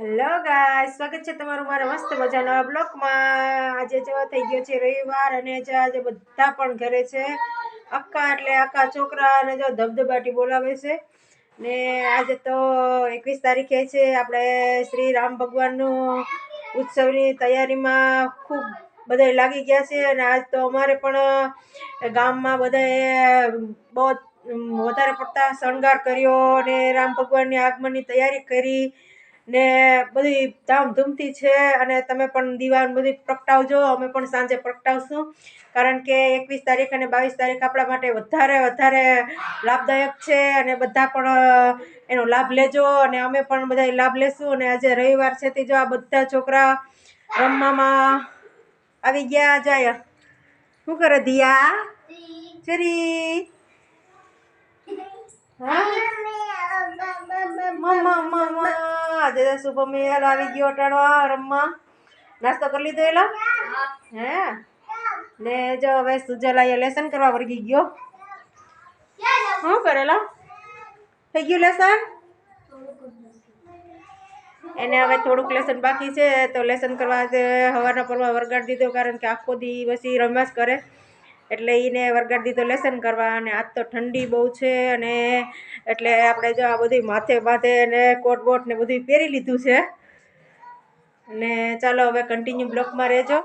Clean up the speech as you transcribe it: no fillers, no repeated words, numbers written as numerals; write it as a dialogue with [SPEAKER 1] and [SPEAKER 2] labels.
[SPEAKER 1] Hello guys, સ્વાગત છે તમારું મારા મસ્ત મજાના બ્લોગમાં। આજે જો થઈ ગયો છે રવિવાર અને આજે બધા પણ ઘરે છે। આખા એટલે આખા છોકરા અને જો ધબધબાટી બોલાવે છે ને આજે તો 21 તારીખે છે આપણે શ્રી રામ ભગવાનનું ઉત્સવની તૈયારીમાં ખૂબ બધા લાગી ગયા છે। અને આજ તો અમારે પણ ગામમાં બધાએ બહુ વધારે પડતા શણગાર કર્યો અને રામ ભગવાનની આગમનની તૈયારી કરી ને બધી ધામધૂમથી છે। અને તમે પણ દીવા બધી પ્રગટાવજો, અમે પણ સાંજે પ્રગટાવશું, કારણ કે 21 તારીખ અને 22 તારીખ આપણા માટે વધારે લાભદાયક છે અને બધા પણ એનો લાભ લેજો અને અમે પણ બધા લાભ લેશું। અને આજે રવિવાર છે તે જો આ બધા છોકરા રમવામાં આવી ગયા જાય। શું કરે દિયા? ચરી આજે શુભમ આવી ગયો ટાણવા રમવા। નાસ્તો કરી લીધો એલો? હે ને જો હવે સુજલા લેસન કરવા વર્ગી ગયો। શું કરેલો? થઈ ગયું લેસન? એને હવે થોડુંક લેસન બાકી છે તો લેસન કરવા સવારના પરમાં વરગાડી દીધો, કારણ કે આખો દિવસ રમ્યા જ કરે એટલે એને વરગાડી દીધો લેસન કરવા। અને આજ તો ઠંડી બહુ છે અને એટલે આપણે જો આ બધું માથે ને કોટ બોટ ને બધું પહેરી લીધું છે। અને ચાલો હવે કન્ટિન્યુ બ્લોકમાં રહેજો।